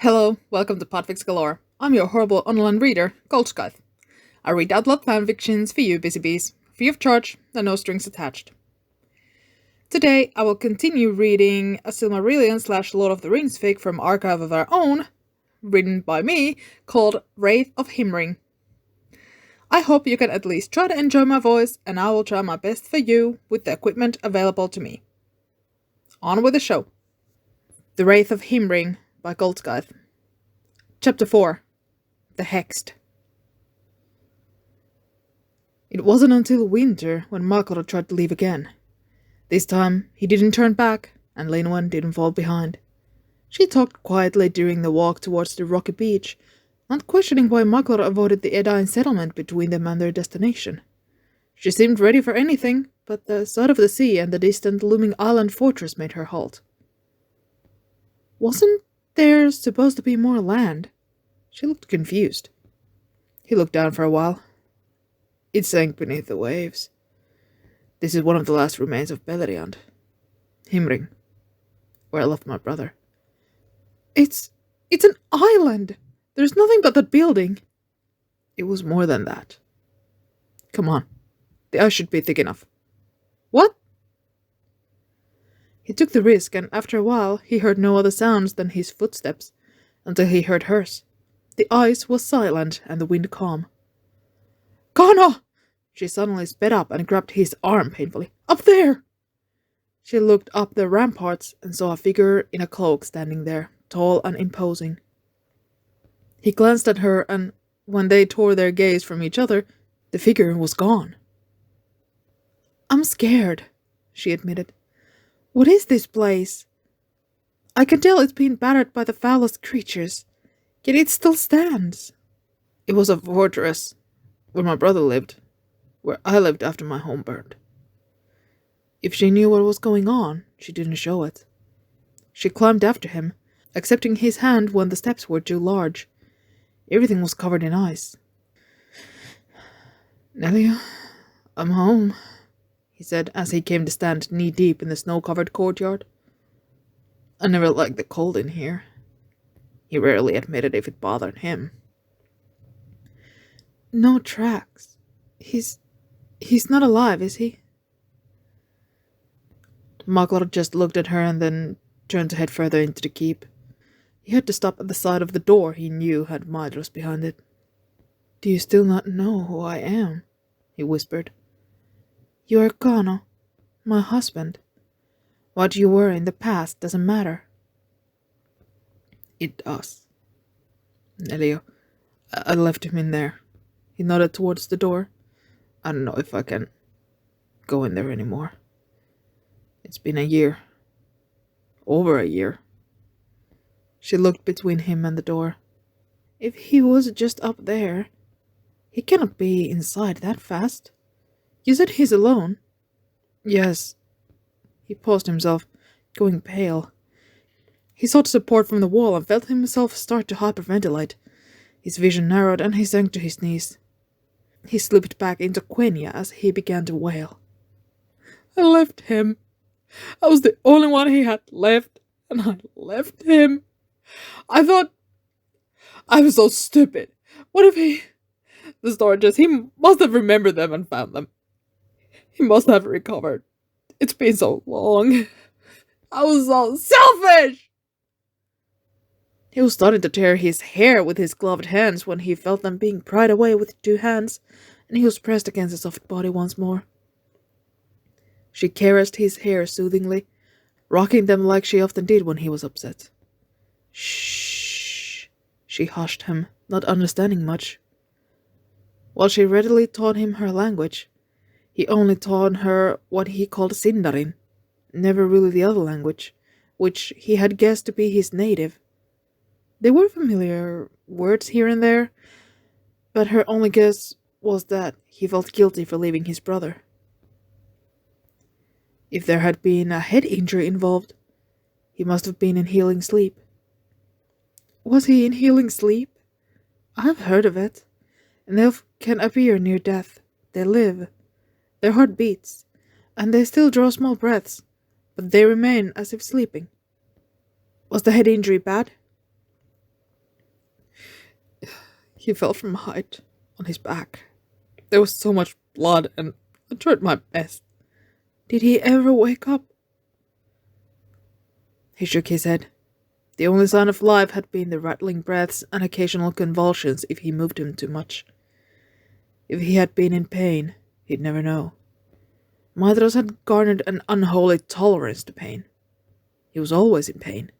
Hello, welcome to PodFic Galore. I'm your horrible online reader, Goldscythe. I read out loud fanfictions for you busy bees, free of charge and no strings attached. Today, I will continue reading a Silmarillion / Lord of the Rings fic from Archive of Our Own, written by me, called Wraith of Himring. I hope you can at least try to enjoy my voice, and I will try my best for you with the equipment available to me. On with the show. The Wraith of Himring by Goldscythe. Chapter 4. The Hexed. It wasn't until winter when Makara tried to leave again. This time, he didn't turn back, and Linwen didn't fall behind. She talked quietly during the walk towards the rocky beach, not questioning why Makara avoided the Edain settlement between them and their destination. She seemed ready for anything, but the sight of the sea and the distant looming island fortress made her halt. Wasn't there supposed to be more land? She looked confused. He looked down for a while. It sank beneath the waves. This is one of the last remains of Beleriand. Himring, where I left my brother. It's an island! There's nothing but that building. It was more than that. Come on. The ice should be thick enough. What? He took the risk, and after a while he heard no other sounds than his footsteps, until he heard hers. The ice was silent and the wind calm. Kana! She suddenly sped up and grabbed his arm painfully. Up there! She looked up the ramparts and saw a figure in a cloak standing there, tall and imposing. He glanced at her, and when they tore their gaze from each other, the figure was gone. I'm scared, she admitted. What is this place? I can tell it's been battered by the foulest creatures, yet it still stands. It was a fortress, where my brother lived, where I lived after my home burned. If she knew what was going on, she didn't show it. She climbed after him, accepting his hand when the steps were too large. Everything was covered in ice. Nelia, I'm home, he said as he came to stand knee-deep in the snow-covered courtyard. I never liked the cold in here. He rarely admitted if it bothered him. No tracks. He's not alive, is he? Maklar just looked at her and then turned to head further into the keep. He had to stop at the side of the door he knew had Mydros behind it. Do you still not know who I am? He whispered. You are Kana, my husband. What you were in the past doesn't matter. It does. Nelio, I left him in there. He nodded towards the door. I don't know if I can go in there anymore. It's been a year. Over a year. She looked between him and the door. If he was just up there, he cannot be inside that fast. You said he's alone. Yes. He paused himself, going pale. He sought support from the wall and felt himself start to hyperventilate. His vision narrowed and he sank to his knees. He slipped back into Quenya as he began to wail. I left him. I was the only one he had left, and I left him. I thought I was so stupid. What if the storages, he must have remembered them and found them. He must have recovered. It's been so long. I was so selfish. He was starting to tear his hair with his gloved hands when he felt them being pried away with 2 hands, and he was pressed against the soft body once more. She caressed his hair soothingly, rocking them like she often did when he was upset. Shh, she hushed him, not understanding much. While she readily taught him her language, he only taught her what he called Sindarin, never really the other language, which he had guessed to be his native. There were familiar words here and there, but her only guess was that he felt guilty for leaving his brother. If there had been a head injury involved, he must have been in healing sleep. Was he in healing sleep? I've heard of it. An elf can appear near death. They live. Their heart beats, and they still draw small breaths, but they remain as if sleeping. Was the head injury bad? He fell from height, on his back. There was so much blood, and I tried my best. Did he ever wake up? He shook his head. The only sign of life had been the rattling breaths and occasional convulsions if he moved him too much. If he had been in pain, he'd never know. Maedhros had garnered an unholy tolerance to pain. He was always in pain.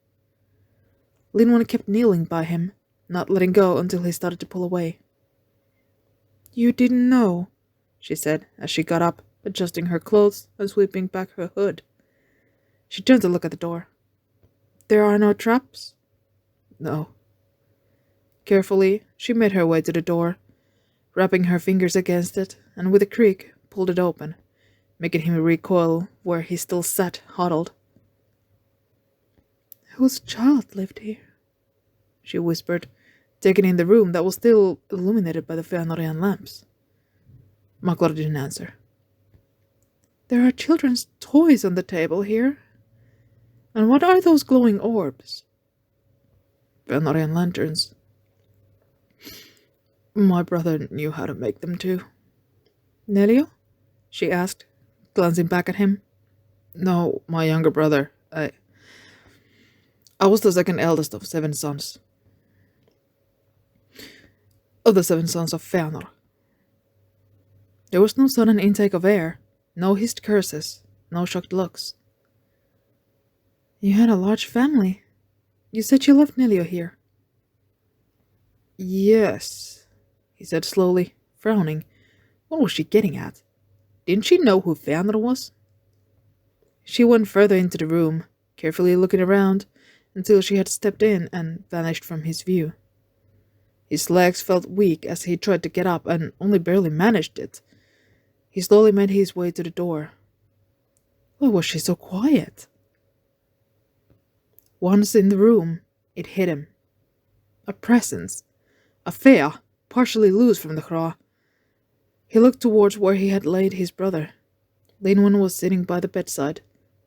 Linwen kept kneeling by him, not letting go until he started to pull away. You didn't know, she said as she got up, adjusting her clothes and sweeping back her hood. She turned to look at the door. There are no traps? No. Carefully, she made her way to the door, wrapping her fingers against it, and with a creak, pulled it open, making him recoil where he still sat, huddled. Whose child lived here? She whispered, taking in the room that was still illuminated by the Fëanorian lamps. Maglor didn't answer. There are children's toys on the table here. And what are those glowing orbs? Fëanorian lanterns. My brother knew how to make them too. Nelio? She asked, glancing back at him. No, my younger brother. I was the second eldest of 7 sons. Of the 7 sons of Fëanor. There was no sudden intake of air, no hissed curses, no shocked looks. You had a large family. You said you left Nelio here. Yes, he said slowly, frowning. What was she getting at? Didn't she know who Fëanor was? She went further into the room, carefully looking around, until she had stepped in and vanished from his view. His legs felt weak as he tried to get up and only barely managed it. He slowly made his way to the door. Why was she so quiet? Once in the room, it hit him. A presence. A Fëa, partially loose from the Hra. He looked towards where he had laid his brother. Linwen was sitting by the bedside,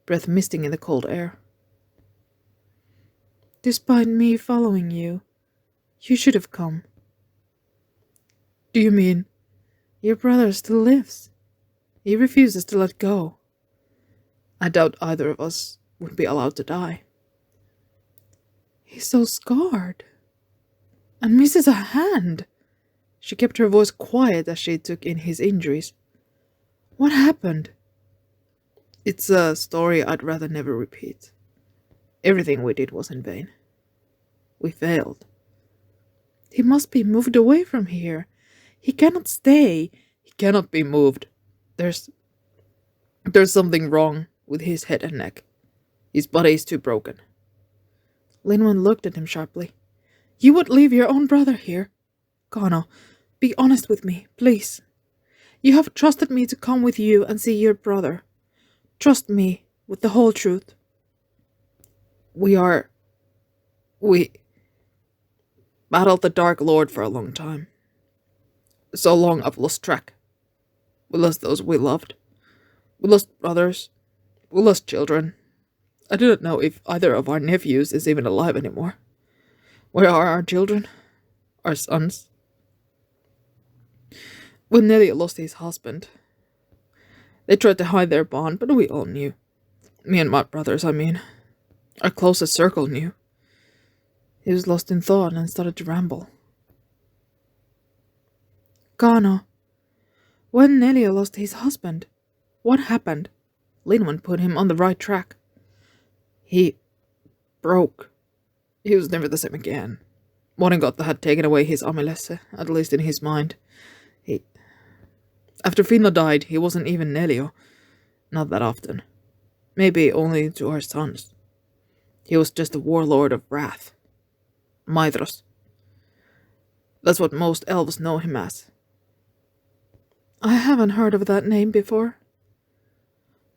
breath misting in the cold air. Despite me following you, you should have come. Do you mean your brother still lives? He refuses to let go. I doubt either of us would be allowed to die. He's so scarred. And misses a hand. She kept her voice quiet as she took in his injuries. What happened? It's a story I'd rather never repeat. Everything we did was in vain. We failed. He must be moved away from here. He cannot stay. He cannot be moved. There's something wrong with his head and neck. His body is too broken. Linwen looked at him sharply. You would leave your own brother here? Kano, be honest with me, please. You have trusted me to come with you and see your brother. Trust me with the whole truth. We battled the Dark Lord for a long time. So long I've lost track. We lost those we loved. We lost brothers. We lost children. I do not know if either of our nephews is even alive anymore. Where are our children? Our sons? When Nelio lost his husband, they tried to hide their bond, but we all knew. Me and my brothers, I mean. Our closest circle knew. He was lost in thought and started to ramble. Kano, when Nelio lost his husband, what happened? Linwen put him on the right track. He broke. He was never the same again. Moringotta had taken away his amylese, at least in his mind. After Finno died, he wasn't even Nelio. Not that often. Maybe only to our sons. He was just a warlord of wrath. Maedhros. That's what most elves know him as. I haven't heard of that name before.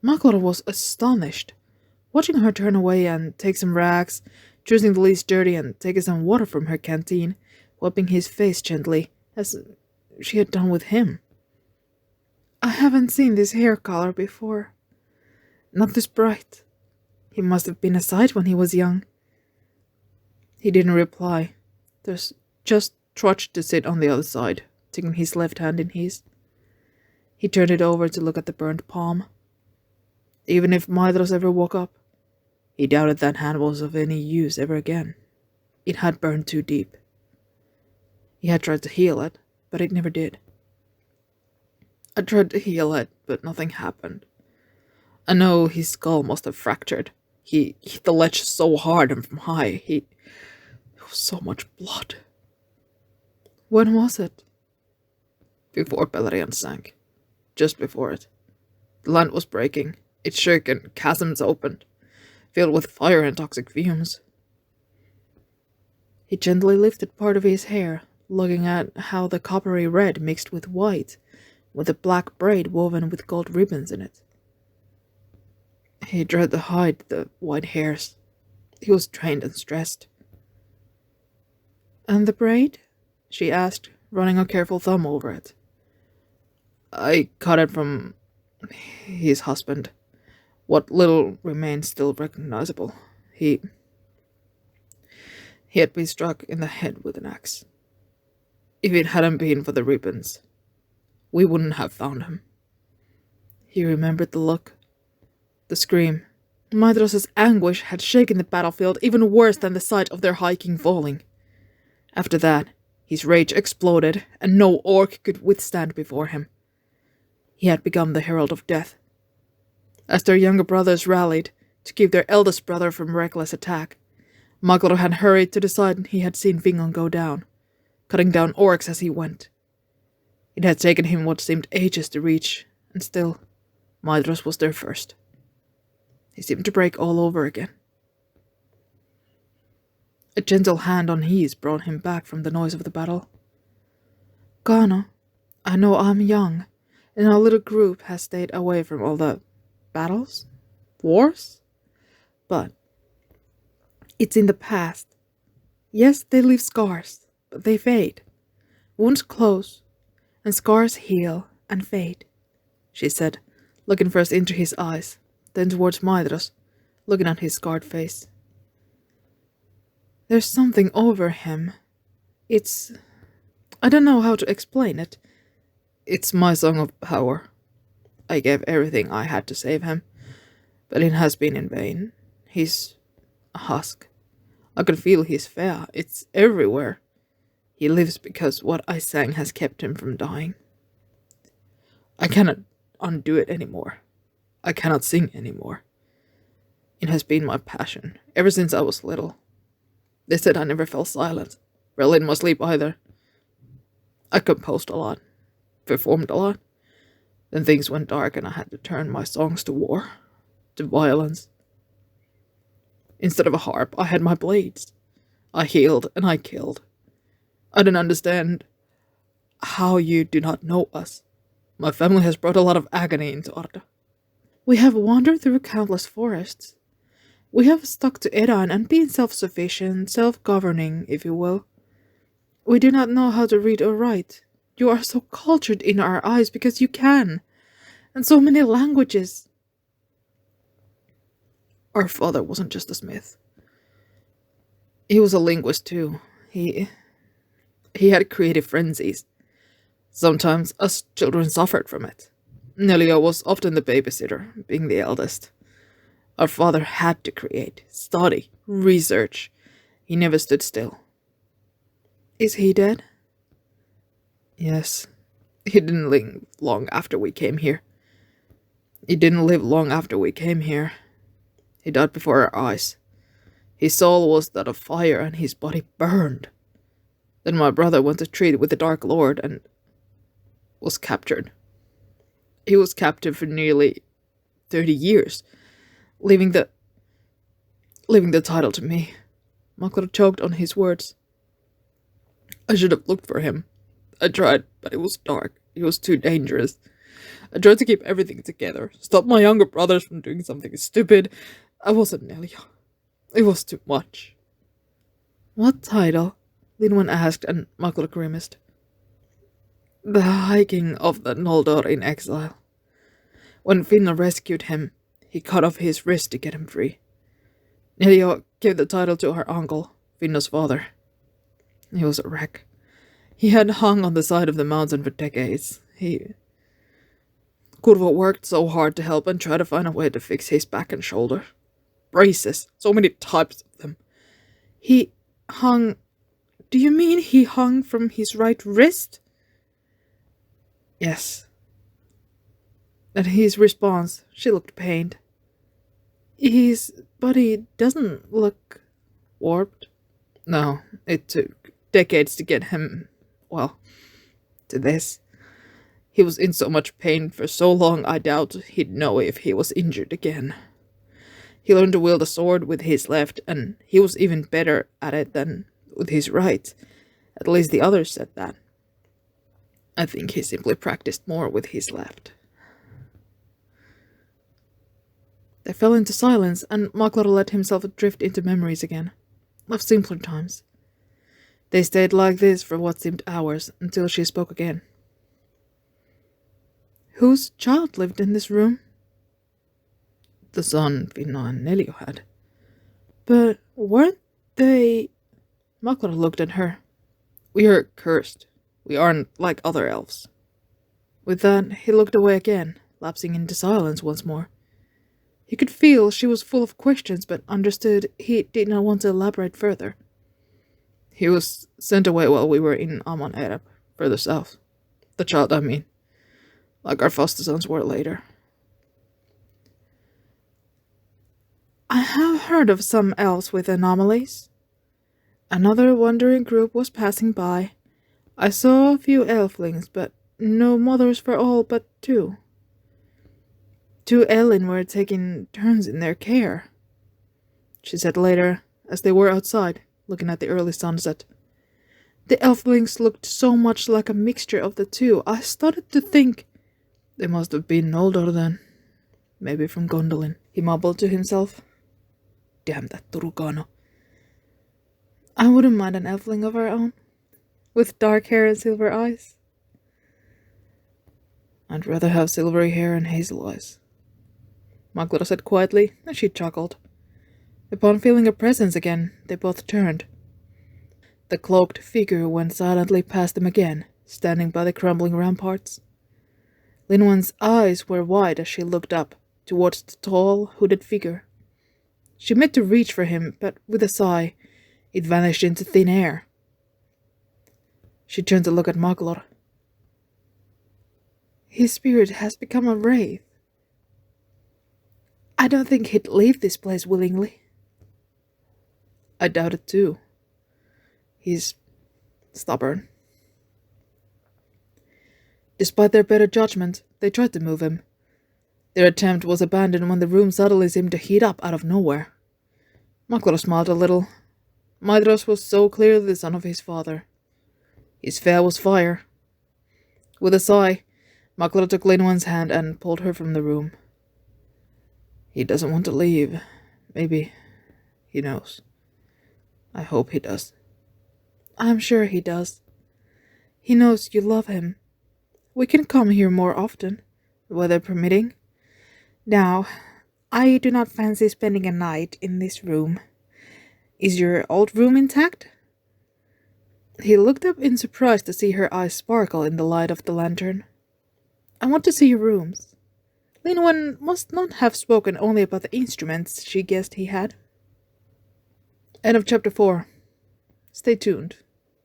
Maglor was astonished, watching her turn away and take some rags, choosing the least dirty and taking some water from her canteen, wiping his face gently, as she had done with him. I haven't seen this hair color before. Not this bright. He must have been a sight when he was young. He didn't reply. There's just trudged to sit on the other side, taking his left hand in his. He turned it over to look at the burnt palm. Even if Maedhros ever woke up, he doubted that hand was of any use ever again. It had burned too deep. He had tried to heal it, but it never did. I tried to heal it, but nothing happened. I know his skull must have fractured. He hit the ledge so hard and from high. There was so much blood. When was it? Before Beleriand sank. Just before it. The land was breaking. It shook and chasms opened, filled with fire and toxic fumes. He gently lifted part of his hair, looking at how the coppery red mixed with white, with a black braid woven with gold ribbons in it. He tried to hide the white hairs. He was drained and stressed. And the braid? She asked, running a careful thumb over it. I cut it from his husband. What little remained still recognizable. He had been struck in the head with an axe. If it hadn't been for the ribbons, we wouldn't have found him. He remembered the look, the scream. Maedhros' anguish had shaken the battlefield even worse than the sight of their High King falling. After that, his rage exploded, and no orc could withstand before him. He had become the herald of death. As their younger brothers rallied to keep their eldest brother from reckless attack, Maglor had hurried to the side he had seen Vingon go down, cutting down orcs as he went. It had taken him what seemed ages to reach, and still, Maedhros was there first. He seemed to break all over again. A gentle hand on his brought him back from the noise of the battle. Gano, I know I'm young, and our little group has stayed away from all the battles? Wars? But it's in the past. Yes, they leave scars, but they fade. Wounds close, and scars heal and fade, she said, looking first into his eyes, then towards Maedhros, looking at his scarred face. There's something over him. I don't know how to explain it. It's my song of power. I gave everything I had to save him, but it has been in vain. He's a husk. I can feel his fear. It's everywhere. He lives because what I sang has kept him from dying. I cannot undo it anymore. I cannot sing anymore. It has been my passion, ever since I was little. They said I never fell silent, rarely in my sleep either. I composed a lot, performed a lot. Then things went dark and I had to turn my songs to war, to violence. Instead of a harp, I had my blades. I healed and I killed. I don't understand how you do not know us. My family has brought a lot of agony into Arda. We have wandered through countless forests. We have stuck to Edan and been self-sufficient, self-governing, if you will. We do not know how to read or write. You are so cultured in our eyes because you can, and so many languages. Our father wasn't just a smith. He was a linguist too. He had creative frenzies. Sometimes us children suffered from it. Nelia was often the babysitter, being the eldest. Our father had to create, study, research. He never stood still. Is he dead? Yes. He didn't live long after we came here. He died before our eyes. His soul was that of fire and his body burned. Then my brother went to treat with the Dark Lord and was captured. He was captive for nearly 30 years, leaving the title to me. Maglor choked on his words. I should have looked for him. I tried, but it was dark. It was too dangerous. I tried to keep everything together, stop my younger brothers from doing something stupid. I wasn't Nelia. It was too much. What title? Linwen asked, and Maglor grimaced. The High King of the Noldorin in exile. When Finna rescued him, he cut off his wrist to get him free. Nelia gave the title to her uncle, Finna's father. He was a wreck. He had hung on the side of the mountain for decades. Kurvo worked so hard to help and try to find a way to fix his back and shoulder. Braces, so many types of them. He hung... Do you mean he hung from his right wrist? Yes. At his response, she looked pained. His body doesn't look warped. No, it took decades to get him, well, to this. He was in so much pain for so long I doubt he'd know if he was injured again. He learned to wield a sword with his left, and he was even better at it than with his right. At least the others said that. I think he simply practiced more with his left. They fell into silence, and Maklor let himself drift into memories again, of simpler times. They stayed like this for what seemed hours, until she spoke again. Whose child lived in this room? The son Vinna and Nelio had. But weren't they... Maklor looked at her. We are cursed. We aren't like other elves. With that, he looked away again, lapsing into silence once more. He could feel she was full of questions, but understood he did not want to elaborate further. He was sent away while we were in Amon Ereb, further south. The child, I mean. Like our foster sons were later. I have heard of some elves with anomalies. Another wandering group was passing by. I saw a few elflings, but no mothers for all but two. 2 Ellen were taking turns in their care, she said later, as they were outside, looking at the early sunset. The elflings looked so much like a mixture of the two, I started to think they must have been Noldor then. Maybe from Gondolin, he mumbled to himself. Damn that Turukano. I wouldn't mind an elfling of our own, with dark hair and silver eyes. I'd rather have silvery hair and hazel eyes, Maklor said quietly, and she chuckled. Upon feeling a presence again, they both turned. The cloaked figure went silently past them again, standing by the crumbling ramparts. Linwen's eyes were wide as she looked up, towards the tall, hooded figure. She meant to reach for him, but with a sigh, it vanished into thin air. She turned to look at Maklor. His spirit has become a wraith. I don't think he'd leave this place willingly. I doubt it too. He's stubborn. Despite their better judgment, they tried to move him. Their attempt was abandoned when the room suddenly seemed to heat up out of nowhere. Maklor smiled a little. Maedhros was so clearly the son of his father. His fare was fire. With a sigh, Maklor took Linwen's hand and pulled her from the room. He doesn't want to leave. Maybe he knows. I hope he does. I'm sure he does. He knows you love him. We can come here more often, weather permitting. Now, I do not fancy spending a night in this room. Is your old room intact? He looked up in surprise to see her eyes sparkle in the light of the lantern. I want to see your rooms. Linwen must not have spoken only about the instruments she guessed he had. End of chapter 4. Stay tuned.